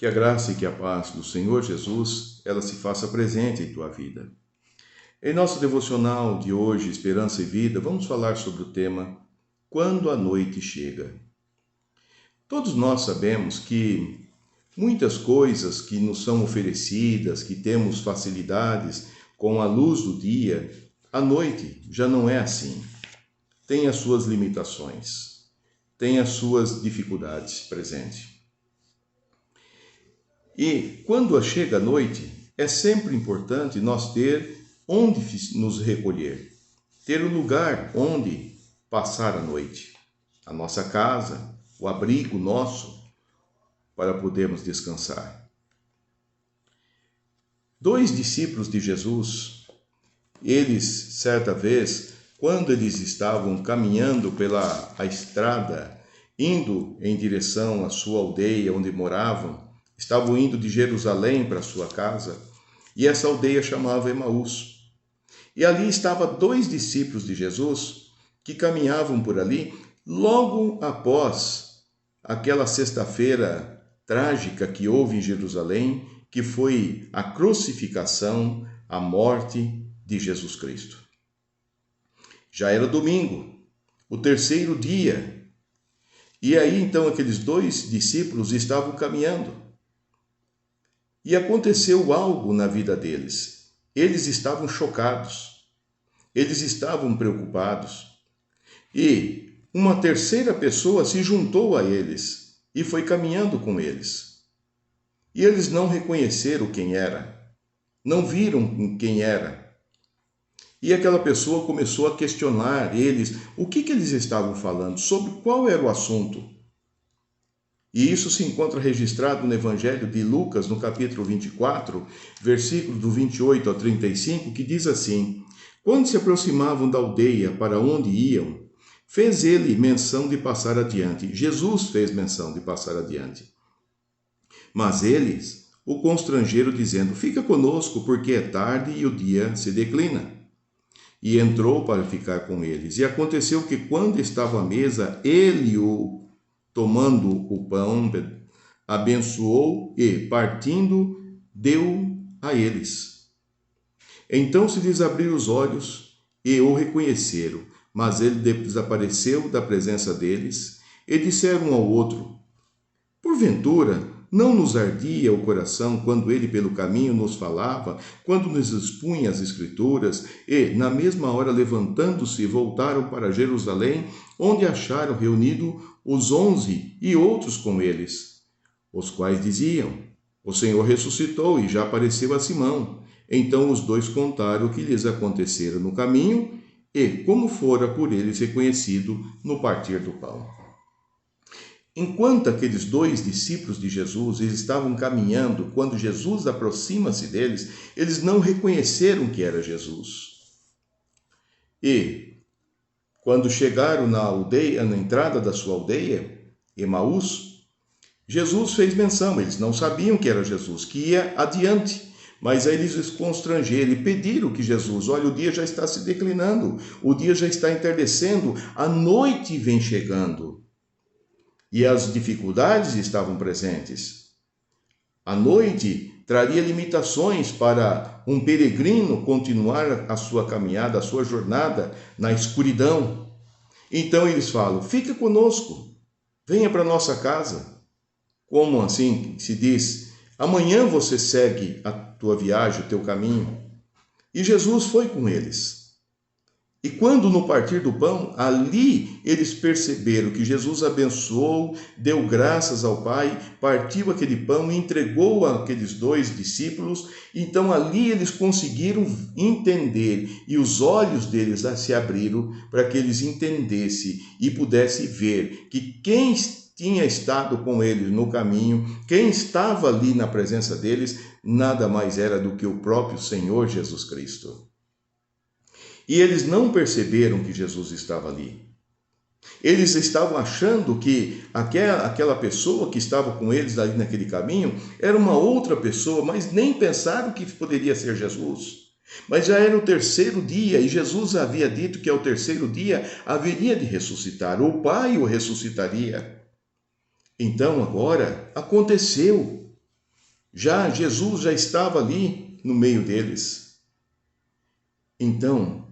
Que a graça e que a paz do Senhor Jesus, ela se faça presente em tua vida. Em nosso devocional de hoje, Esperança e Vida, vamos falar sobre o tema Quando a Noite Chega. Todos nós sabemos que muitas coisas que nos são oferecidas, que temos facilidades com a luz do dia, à noite já não é assim. Tem as suas limitações, tem as suas dificuldades presentes. E quando chega a noite, é sempre importante nós ter onde nos recolher, ter um lugar onde passar a noite, a nossa casa, o abrigo nosso, para podermos descansar. 2 discípulos de Jesus, eles, certa vez, quando eles estavam caminhando pela a estrada, indo em direção à sua aldeia onde moravam, estavam indo de Jerusalém para sua casa, e essa aldeia chamava Emaús. E ali estavam 2 discípulos de Jesus que caminhavam por ali logo após aquela sexta-feira trágica que houve em Jerusalém, que foi a crucificação, a morte de Jesus Cristo. Já era domingo, o 3º dia, e aí então aqueles 2 discípulos estavam caminhando. E aconteceu algo na vida deles. Eles estavam chocados, eles estavam preocupados. E uma terceira pessoa se juntou a eles e foi caminhando com eles. E eles não reconheceram quem era, não viram quem era. E aquela pessoa começou a questionar eles o que eles estavam falando, sobre qual era o assunto. E isso se encontra registrado no Evangelho de Lucas, no capítulo 24, versículos do 28 ao 35, que diz assim: Quando se aproximavam da aldeia para onde iam, fez ele menção de passar adiante. Jesus fez menção de passar adiante. Mas eles o constrangeram, dizendo: Fica conosco, porque é tarde e o dia se declina. E entrou para ficar com eles. E aconteceu que, quando estava à mesa, ele tomando o pão, abençoou e, partindo, deu a eles. Então se lhes abriram os olhos e o reconheceram, mas ele desapareceu da presença deles e disseram um ao outro: Porventura, não nos ardia o coração quando ele pelo caminho nos falava, quando nos expunha as Escrituras, e, na mesma hora, levantando-se, voltaram para Jerusalém, onde acharam reunido os 11 e outros com eles, os quais diziam: O Senhor ressuscitou e já apareceu a Simão. Então os 2 contaram o que lhes acontecera no caminho e como fora por eles reconhecido no partir do pão. Enquanto aqueles 2 discípulos de Jesus eles estavam caminhando, quando Jesus aproxima-se deles, eles não reconheceram que era Jesus. E quando chegaram na aldeia, na entrada da sua aldeia, Emaús, Jesus fez menção, eles não sabiam que era Jesus, que ia adiante. Mas aí eles constrangeram e pediram que Jesus: olha, o dia já está se declinando, o dia já está entardecendo, a noite vem chegando. E as dificuldades estavam presentes. A noite traria limitações para um peregrino continuar a sua caminhada, a sua jornada na escuridão. Então eles falam: fica conosco, venha para nossa casa. Como assim se diz? Amanhã você segue a tua viagem, o teu caminho. E Jesus foi com eles. E quando no partir do pão, ali eles perceberam que Jesus abençoou, deu graças ao Pai, partiu aquele pão e entregou àqueles 2 discípulos. Então ali eles conseguiram entender e os olhos deles se abriram para que eles entendessem e pudessem ver que quem tinha estado com eles no caminho, quem estava ali na presença deles, nada mais era do que o próprio Senhor Jesus Cristo. E eles não perceberam que Jesus estava ali. Eles estavam achando que aquela pessoa que estava com eles ali naquele caminho era uma outra pessoa, mas nem pensaram que poderia ser Jesus. Mas já era o 3º dia e Jesus havia dito que ao 3º dia haveria de ressuscitar, o Pai o ressuscitaria. Então agora aconteceu. Jesus já estava ali no meio deles. Então,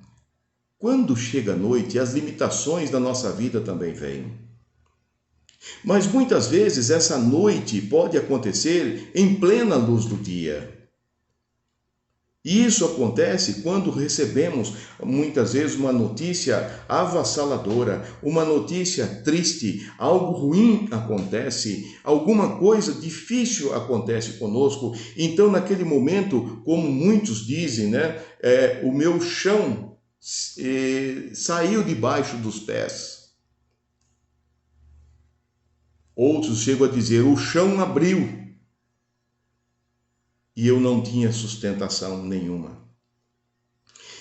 quando chega a noite, as limitações da nossa vida também vêm. Mas muitas vezes essa noite pode acontecer em plena luz do dia. E isso acontece quando recebemos muitas vezes uma notícia avassaladora, uma notícia triste, algo ruim acontece, alguma coisa difícil acontece conosco. Então, naquele momento, como muitos dizem, né, o meu chão saiu debaixo dos pés. Outros chegam a dizer, o chão abriu. E eu não tinha sustentação nenhuma.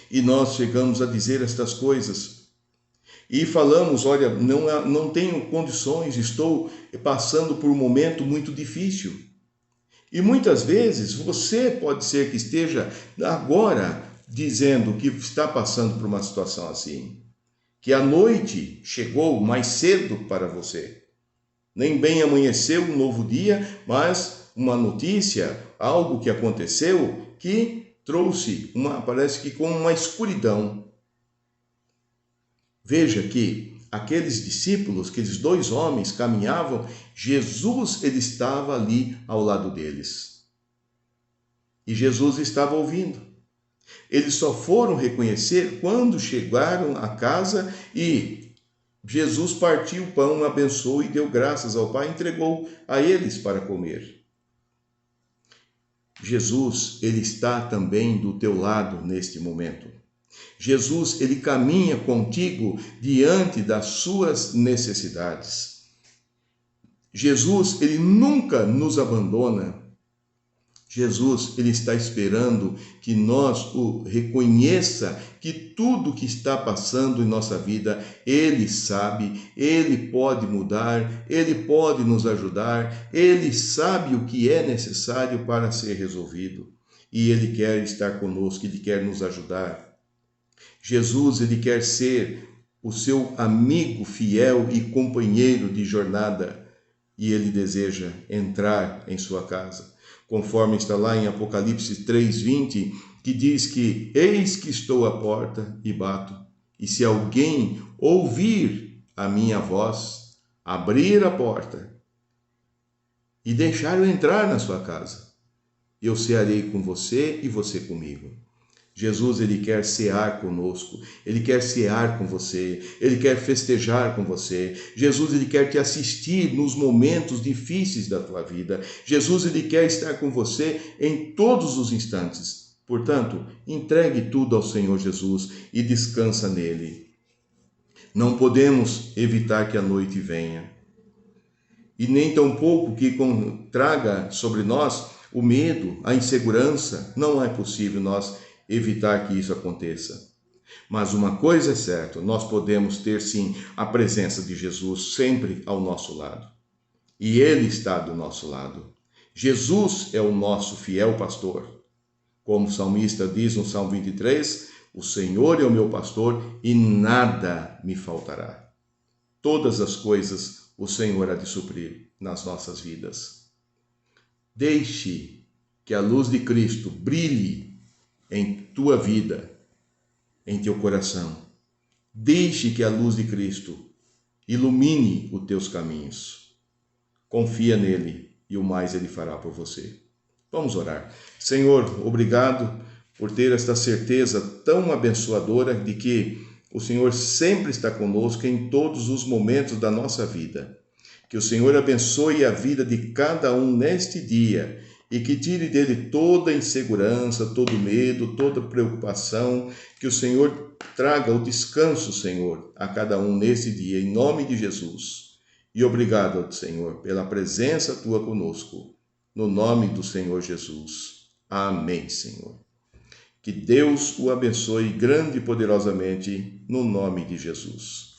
E nós chegamos a dizer estas coisas. E falamos, olha, não tenho condições, estou passando por um momento muito difícil. E muitas vezes você pode ser que esteja agora dizendo que está passando por uma situação assim. Que a noite chegou mais cedo para você. Nem bem amanheceu um novo dia, mas uma notícia, algo que aconteceu que trouxe parece que com uma escuridão. Veja que aqueles discípulos, aqueles dois homens caminhavam, Jesus ele estava ali ao lado deles. E Jesus estava ouvindo. Eles só foram reconhecer quando chegaram à casa e Jesus partiu o pão, abençoou e deu graças ao Pai e entregou a eles para comer. Jesus, ele está também do teu lado neste momento. Jesus, ele caminha contigo diante das suas necessidades. Jesus, ele nunca nos abandona. Jesus, ele está esperando que nós o reconheça, que tudo que está passando em nossa vida, ele sabe, ele pode mudar, ele pode nos ajudar, ele sabe o que é necessário para ser resolvido. E ele quer estar conosco, ele quer nos ajudar. Jesus, ele quer ser o seu amigo fiel e companheiro de jornada, e ele deseja entrar em sua casa. Conforme está lá em Apocalipse 3:20, que diz que eis que estou à porta e bato, e se alguém ouvir a minha voz, abrir a porta e deixar eu entrar na sua casa, eu cearei com você e você comigo. Jesus, ele quer cear conosco, ele quer cear com você, ele quer festejar com você. Jesus, ele quer te assistir nos momentos difíceis da tua vida. Jesus, ele quer estar com você em todos os instantes. Portanto, entregue tudo ao Senhor Jesus e descansa nele. Não podemos evitar que a noite venha. E nem tampouco que traga sobre nós o medo, a insegurança. Não é possível nós evitar que isso aconteça. Mas uma coisa é certa, nós podemos ter sim a presença de Jesus sempre ao nosso lado. E ele está do nosso lado. Jesus é o nosso fiel pastor. Como o salmista diz no Salmo 23, o Senhor é o meu pastor e nada me faltará. Todas as coisas o Senhor há de suprir nas nossas vidas. Deixe que a luz de Cristo brilhe em tua vida, em teu coração. Deixe que a luz de Cristo ilumine os teus caminhos. Confia nele e o mais ele fará por você. Vamos orar. Senhor, obrigado por ter esta certeza tão abençoadora de que o Senhor sempre está conosco em todos os momentos da nossa vida. Que o Senhor abençoe a vida de cada um neste dia e que tire dele toda insegurança, todo medo, toda preocupação, que o Senhor traga o descanso, Senhor, a cada um nesse dia, em nome de Jesus. E obrigado, Senhor, pela presença tua conosco, no nome do Senhor Jesus. Amém, Senhor. Que Deus o abençoe grande e poderosamente, no nome de Jesus.